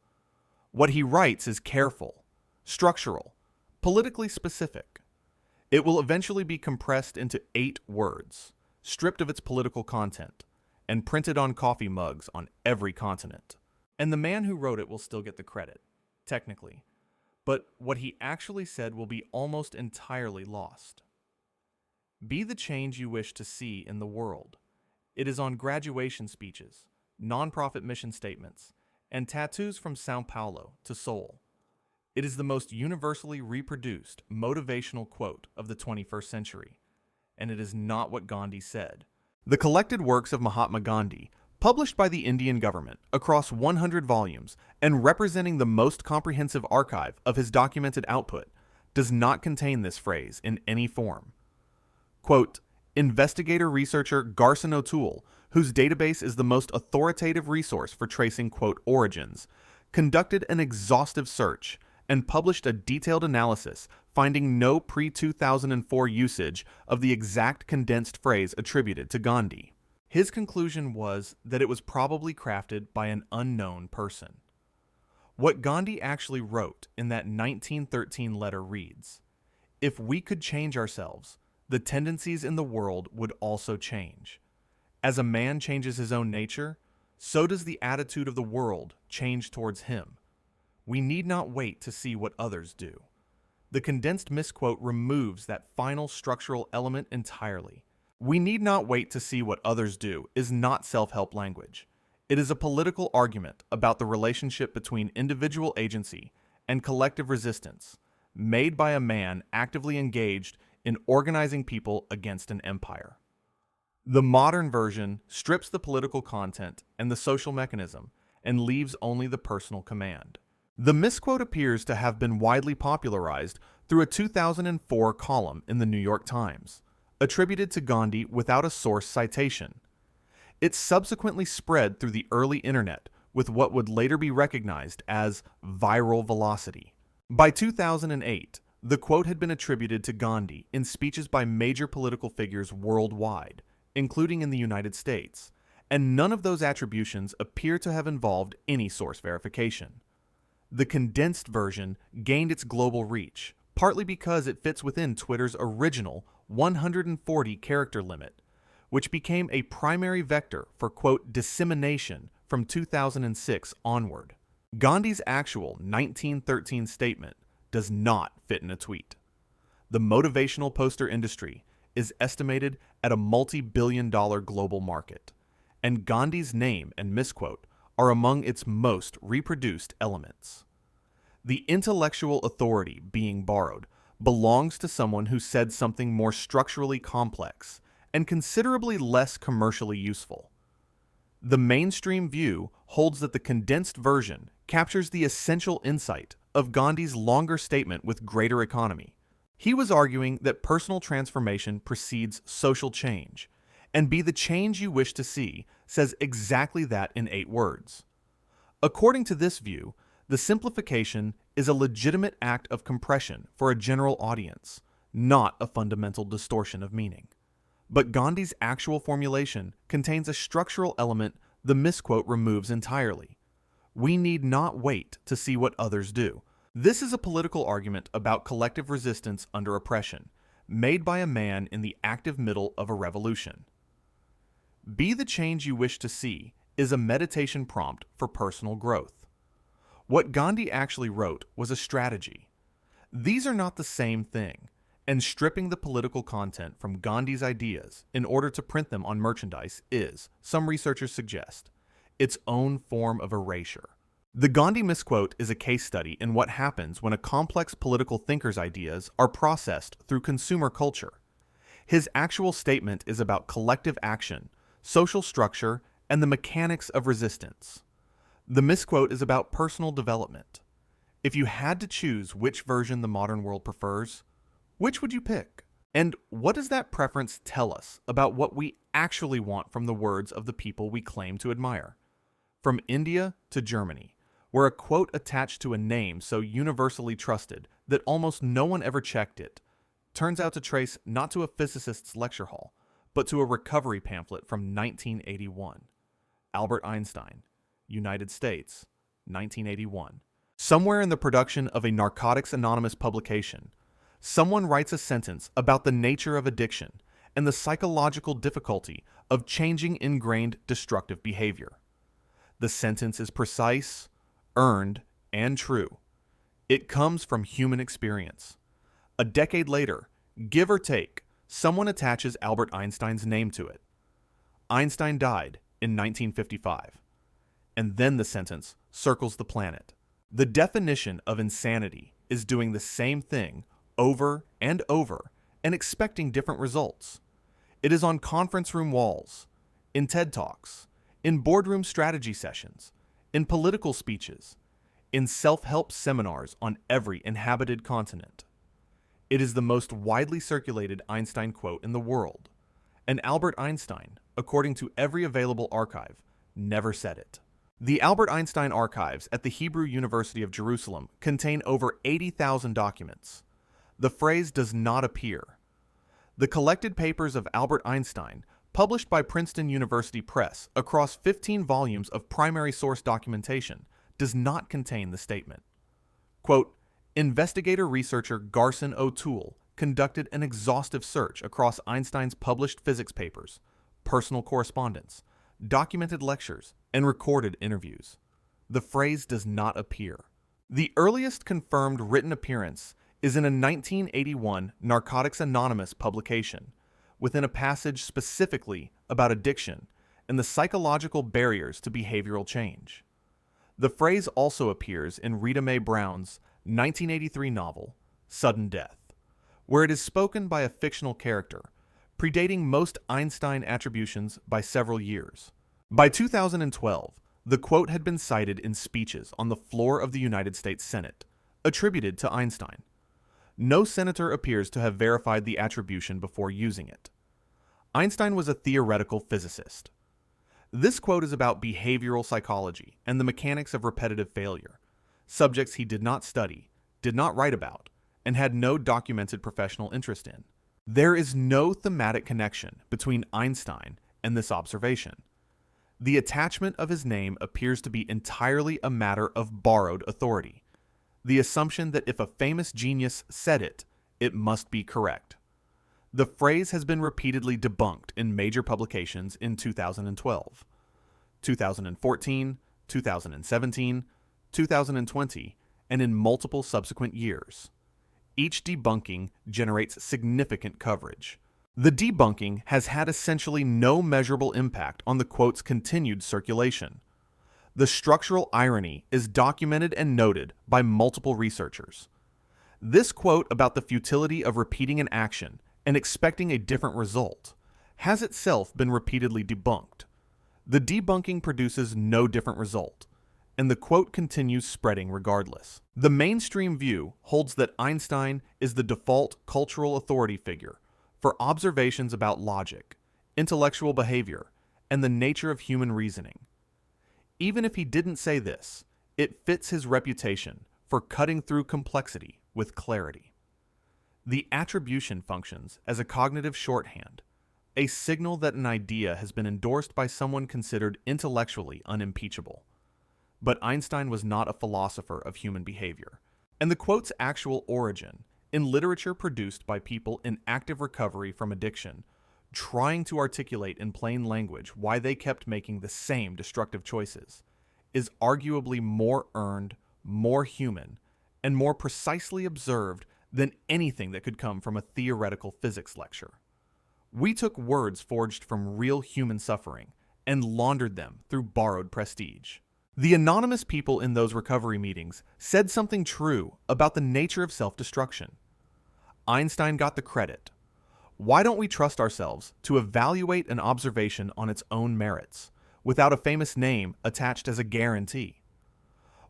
What he writes is careful, structural, politically specific. It will eventually be compressed into 8 words, stripped of its political content, and printed on coffee mugs on every continent. And the man who wrote it will still get the credit, technically. But what he actually said will be almost entirely lost. Be the change you wish to see in the world. It is on graduation speeches, nonprofit mission statements, and tattoos from Sao Paulo to Seoul. It is the most universally reproduced motivational quote of the 21st century, and it is not what Gandhi said. The collected works of Mahatma Gandhi, published by the Indian government across 100 volumes and representing the most comprehensive archive of his documented output, does not contain this phrase in any form. Quote, investigator-researcher Garson O'Toole, whose database is the most authoritative resource for tracing, quote, origins, conducted an exhaustive search and published a detailed analysis finding no pre-2004 usage of the exact condensed phrase attributed to Gandhi. His conclusion was that it was probably crafted by an unknown person. What Gandhi actually wrote in that 1913 letter reads, "If we could change ourselves, the tendencies in the world would also change. As a man changes his own nature, so does the attitude of the world change towards him. We need not wait to see what others do." The condensed misquote removes that final structural element entirely. "We need not wait to see what others do" is not self-help language. It is a political argument about the relationship between individual agency and collective resistance, made by a man actively engaged in organizing people against an empire. The modern version strips the political content and the social mechanism and leaves only the personal command. The misquote appears to have been widely popularized through a 2004 column in the New York Times, attributed to Gandhi without a source citation. It subsequently spread through the early internet with what would later be recognized as viral velocity. By 2008, the quote had been attributed to Gandhi in speeches by major political figures worldwide, including in the United States, and none of those attributions appear to have involved any source verification. The condensed version gained its global reach, partly because it fits within Twitter's original 140-character limit, which became a primary vector for, quote, dissemination from 2006 onward. Gandhi's actual 1913 statement does not fit in a tweet. The motivational poster industry is estimated at a multi-billion-dollar global market, and Gandhi's name and misquote are among its most reproduced elements. The intellectual authority being borrowed belongs to someone who said something more structurally complex and considerably less commercially useful. The mainstream view holds that the condensed version captures the essential insight of Gandhi's longer statement with greater economy. He was arguing that personal transformation precedes social change, and "Be the change you wish to see" says exactly that in 8 words. According to this view, the simplification is a legitimate act of compression for a general audience, not a fundamental distortion of meaning. But Gandhi's actual formulation contains a structural element the misquote removes entirely. We need not wait to see what others do. This is a political argument about collective resistance under oppression, made by a man in the active middle of a revolution. "Be the change you wish to see" is a meditation prompt for personal growth. What Gandhi actually wrote was a strategy. These are not the same thing, and stripping the political content from Gandhi's ideas in order to print them on merchandise is, some researchers suggest, its own form of erasure. The Gandhi misquote is a case study in what happens when a complex political thinker's ideas are processed through consumer culture. His actual statement is about collective action, social structure, and the mechanics of resistance. The misquote is about personal development. If you had to choose which version the modern world prefers, which would you pick? And what does that preference tell us about what we actually want from the words of the people we claim to admire? From India to Germany, where a quote attached to a name so universally trusted that almost no one ever checked it turns out to trace not to a physicist's lecture hall, but to a recovery pamphlet from 1981. Albert Einstein, United States, 1981. Somewhere in the production of a Narcotics Anonymous publication, someone writes a sentence about the nature of addiction and the psychological difficulty of changing ingrained destructive behavior. The sentence is precise, earned, and true. It comes from human experience. A decade later, give or take, someone attaches Albert Einstein's name to it. Einstein died in 1955. And then the sentence circles the planet. The definition of insanity is doing the same thing over and over and expecting different results. It is on conference room walls, in TED Talks, in boardroom strategy sessions, in political speeches, in self-help seminars on every inhabited continent. It is the most widely circulated Einstein quote in the world, and Albert Einstein, according to every available archive, never said it. The Albert Einstein archives at the Hebrew University of Jerusalem contain over 80,000 documents. The phrase does not appear. The collected papers of Albert Einstein, published by Princeton University Press across 15 volumes of primary source documentation, does not contain the statement. Quote, investigator-researcher Garson O'Toole conducted an exhaustive search across Einstein's published physics papers, personal correspondence, documented lectures, and recorded interviews. The phrase does not appear. The earliest confirmed written appearance is in a 1981 Narcotics Anonymous publication, within a passage specifically about addiction and the psychological barriers to behavioral change. The phrase also appears in Rita Mae Brown's 1983 novel, Sudden Death, where it is spoken by a fictional character, predating most Einstein attributions by several years. By 2012, the quote had been cited in speeches on the floor of the United States Senate, attributed to Einstein. No senator appears to have verified the attribution before using it. Einstein was a theoretical physicist. This quote is about behavioral psychology and the mechanics of repetitive failure, subjects he did not study, did not write about, and had no documented professional interest in. There is no thematic connection between Einstein and this observation. The attachment of his name appears to be entirely a matter of borrowed authority, the assumption that if a famous genius said it, it must be correct. The phrase has been repeatedly debunked in major publications in 2012, 2014, 2017, 2020, and in multiple subsequent years. Each debunking generates significant coverage. The debunking has had essentially no measurable impact on the quote's continued circulation. The structural irony is documented and noted by multiple researchers. This quote about the futility of repeating an action and expecting a different result has itself been repeatedly debunked. The debunking produces no different result, and the quote continues spreading regardless. The mainstream view holds that Einstein is the default cultural authority figure for observations about logic, intellectual behavior, and the nature of human reasoning. Even if he didn't say this, it fits his reputation for cutting through complexity with clarity. The attribution functions as a cognitive shorthand, a signal that an idea has been endorsed by someone considered intellectually unimpeachable. But Einstein was not a philosopher of human behavior, and the quote's actual origin, in literature produced by people in active recovery from addiction, trying to articulate in plain language why they kept making the same destructive choices, is arguably more earned, more human, and more precisely observed than anything that could come from a theoretical physics lecture. We took words forged from real human suffering and laundered them through borrowed prestige. The anonymous people in those recovery meetings said something true about the nature of self-destruction. Einstein got the credit. Why don't we trust ourselves to evaluate an observation on its own merits, without a famous name attached as a guarantee?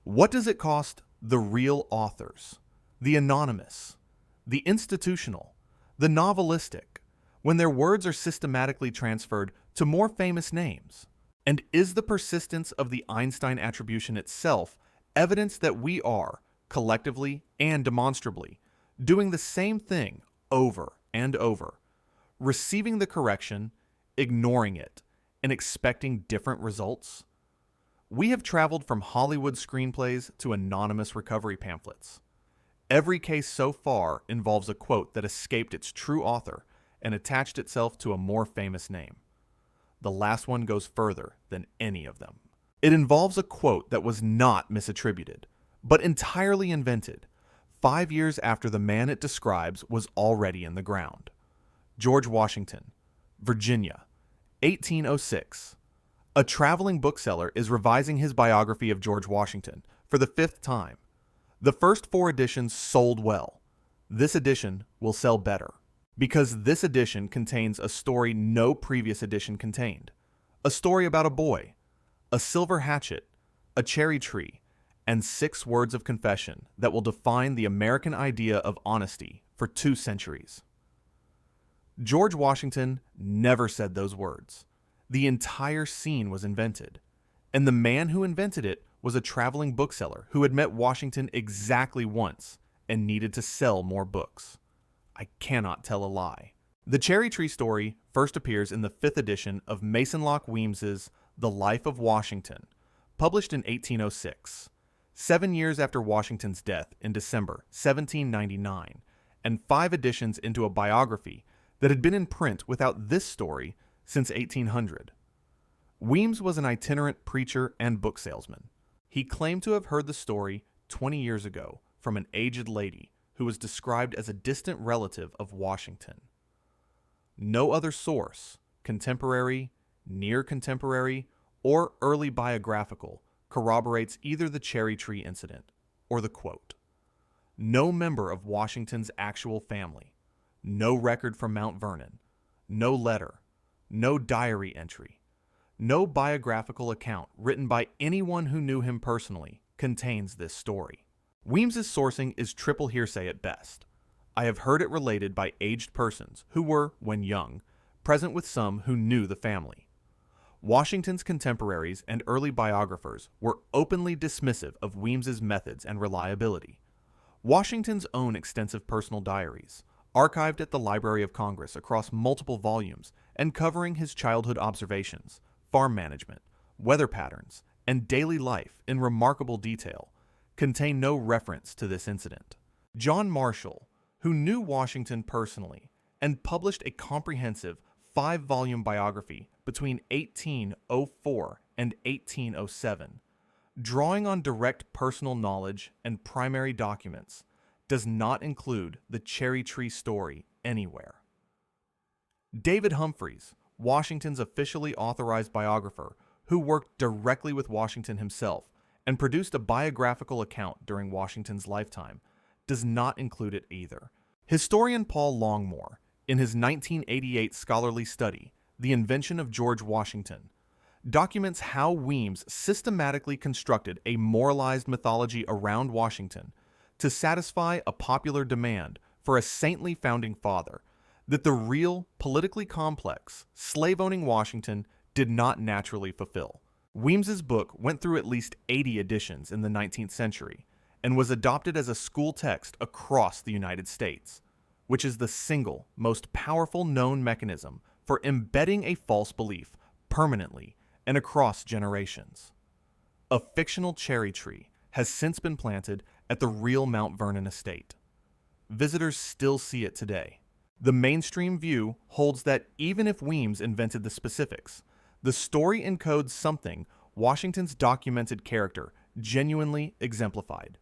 What does it cost the real authors, the anonymous, the institutional, the novelistic, when their words are systematically transferred to more famous names? And is the persistence of the Einstein attribution itself evidence that we are, collectively and demonstrably, doing the same thing over and over, receiving the correction, ignoring it, and expecting different results? We have traveled from Hollywood screenplays to anonymous recovery pamphlets. Every case so far involves a quote that escaped its true author and attached itself to a more famous name. The last one goes further than any of them. It involves a quote that was not misattributed, but entirely invented, 5 years after the man it describes was already in the ground. George Washington, Virginia, 1806. A traveling bookseller is revising his biography of George Washington for the 5th time. The first 4 editions sold well. This edition will sell better, because this edition contains a story no previous edition contained. A story about a boy, a silver hatchet, a cherry tree, and 6 words of confession that will define the American idea of honesty for 2 centuries. George Washington never said those words. The entire scene was invented, and the man who invented it was a traveling bookseller who had met Washington exactly once and needed to sell more books. I cannot tell a lie. The cherry tree story first appears in the 5th edition of Mason Locke Weems's The Life of Washington, published in 1806, 7 years after Washington's death in December 1799, and 5 editions into a biography that had been in print without this story since 1800. Weems was an itinerant preacher and book salesman. He claimed to have heard the story 20 years ago from an aged lady who was described as a distant relative of Washington. No other source, contemporary, near contemporary, or early biographical, corroborates either the cherry tree incident or the quote. No member of Washington's actual family, no record from Mount Vernon, no letter, no diary entry, no biographical account written by anyone who knew him personally contains this story. Weems's sourcing is triple hearsay at best. I have heard it related by aged persons who were, when young, present with some who knew the family. Washington's contemporaries and early biographers were openly dismissive of Weems's methods and reliability. Washington's own extensive personal diaries, archived at the Library of Congress across multiple volumes and covering his childhood observations, farm management, weather patterns, and daily life in remarkable detail, contain no reference to this incident. John Marshall, who knew Washington personally and published a comprehensive 5-volume biography between 1804 and 1807, drawing on direct personal knowledge and primary documents, does not include the cherry tree story anywhere. David Humphreys, Washington's officially authorized biographer, who worked directly with Washington himself and produced a biographical account during Washington's lifetime, does not include it either. Historian Paul Longmore, in his 1988 scholarly study, The Invention of George Washington, documents how Weems systematically constructed a moralized mythology around Washington to satisfy a popular demand for a saintly founding father that the real, politically complex, slave-owning Washington did not naturally fulfill. Weems's book went through at least 80 editions in the 19th century and was adopted as a school text across the United States, which is the single most powerful known mechanism for embedding a false belief permanently and across generations. A fictional cherry tree has since been planted at the real Mount Vernon estate. Visitors still see it today. The mainstream view holds that even if Weems invented the specifics, the story encodes something Washington's documented character genuinely exemplified.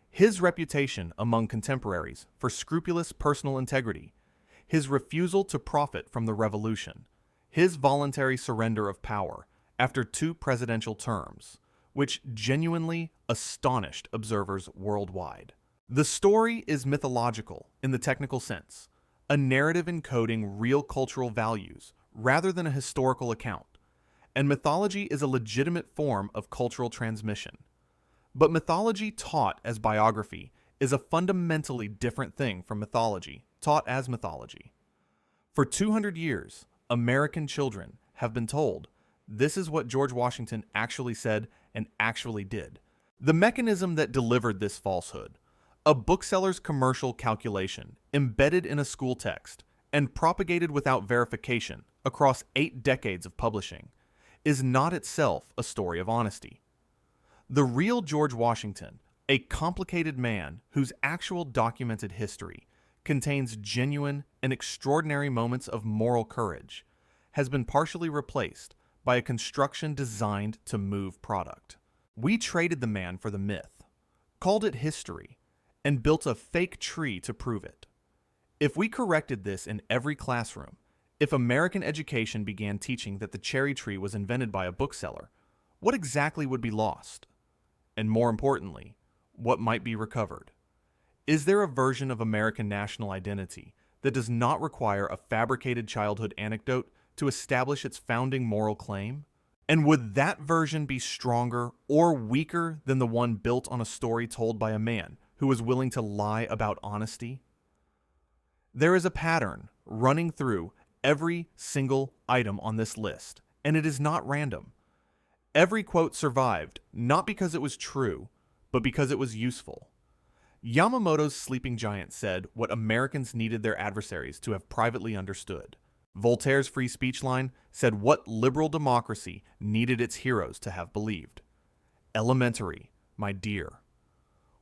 His reputation among contemporaries for scrupulous personal integrity, his refusal to profit from the revolution, his voluntary surrender of power after 2 presidential terms, which genuinely astonished observers worldwide. The story is mythological in the technical sense, a narrative encoding real cultural values rather than a historical account, and mythology is a legitimate form of cultural transmission. But mythology taught as biography is a fundamentally different thing from mythology taught as mythology. For 200 years, American children have been told this is what George Washington actually said and actually did. The mechanism that delivered this falsehood, a bookseller's commercial calculation embedded in a school text and propagated without verification across 8 decades of publishing, is not itself a story of honesty. The real George Washington, a complicated man whose actual documented history contains genuine and extraordinary moments of moral courage, has been partially replaced by a construction designed to move product. We traded the man for the myth, called it history, and built a fake tree to prove it. If we corrected this in every classroom, if American education began teaching that the cherry tree was invented by a bookseller, what exactly would be lost? And more importantly, what might be recovered? Is there a version of American national identity that does not require a fabricated childhood anecdote to establish its founding moral claim? And would that version be stronger or weaker than the one built on a story told by a man who was willing to lie about honesty? There is a pattern running through every single item on this list, and it is not random. Every quote survived, not because it was true, but because it was useful. Yamamoto's sleeping giant said what Americans needed their adversaries to have privately understood. Voltaire's free speech line said what liberal democracy needed its heroes to have believed. Elementary, my dear.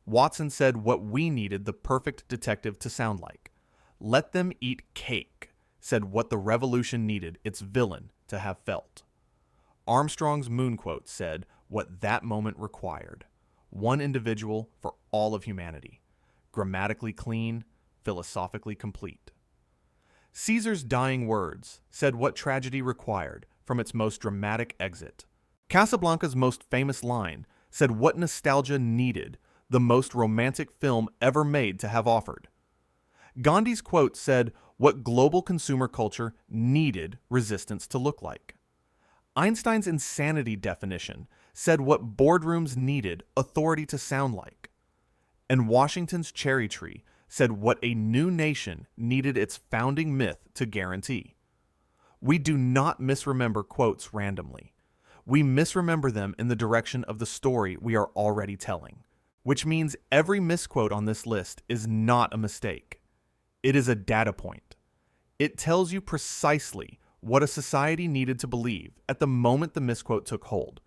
Watson said what we needed the perfect detective to sound like. Let them eat cake, said what the revolution needed its villain to have felt. Armstrong's moon quote said what that moment required. One individual for all of humanity. Grammatically clean, philosophically complete. Caesar's dying words said what tragedy required from its most dramatic exit. Casablanca's most famous line said what nostalgia needed the most romantic film ever made to have offered. Gandhi's quote said what global consumer culture needed resistance to look like. Einstein's insanity definition said what boardrooms needed authority to sound like. And Washington's cherry tree said what a new nation needed its founding myth to guarantee. We do not misremember quotes randomly. We misremember them in the direction of the story we are already telling, which means every misquote on this list is not a mistake. It is a data point. It tells you precisely what a society needed to believe at the moment the misquote took hold,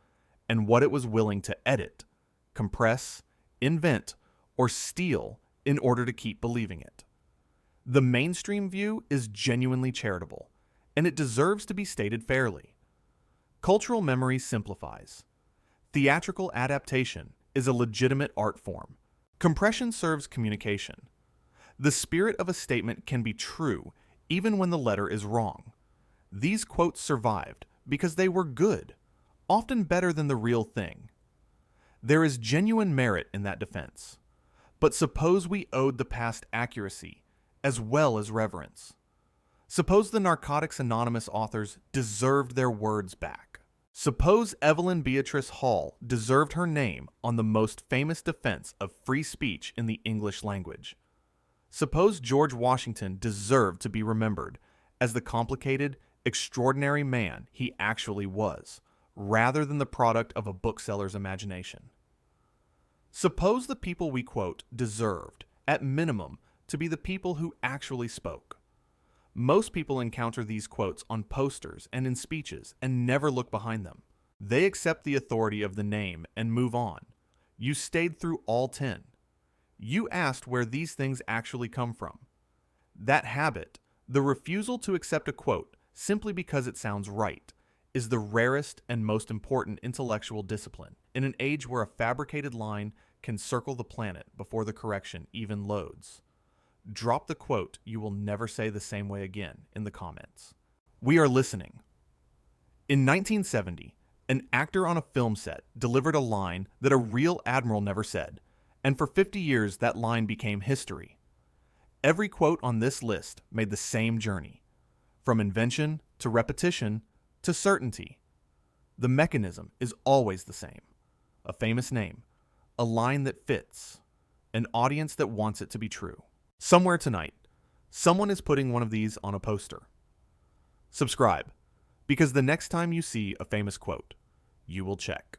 and what it was willing to edit, compress, invent, or steal in order to keep believing it. The mainstream view is genuinely charitable, and it deserves to be stated fairly. Cultural memory simplifies. Theatrical adaptation is a legitimate art form. Compression serves communication. The spirit of a statement can be true even when the letter is wrong. These quotes survived because they were good, often better than the real thing. There is genuine merit in that defense. But suppose we owed the past accuracy as well as reverence. Suppose the Narcotics Anonymous authors deserved their words back. Suppose Evelyn Beatrice Hall deserved her name on the most famous defense of free speech in the English language. Suppose George Washington deserved to be remembered as the complicated, extraordinary man he actually was, rather than the product of a bookseller's imagination. Suppose the people we quote deserved, at minimum, to be the people who actually spoke. Most people encounter these quotes on posters and in speeches and never look behind them. They accept the authority of the name and move on. You stayed through all 10. You asked where these things actually come from. That habit, the refusal to accept a quote simply because it sounds right, is the rarest and most important intellectual discipline in an age where a fabricated line can circle the planet before the correction even loads. Drop the quote you will never say the same way again in the comments. We are listening. In 1970, an actor on a film set delivered a line that a real admiral never said, and for 50 years that line became history. Every quote on this list made the same journey, from invention to repetition to certainty. The mechanism is always the same. A famous name, a line that fits, an audience that wants it to be true. Somewhere tonight, someone is putting one of these on a poster. Subscribe, because the next time you see a famous quote, you will check.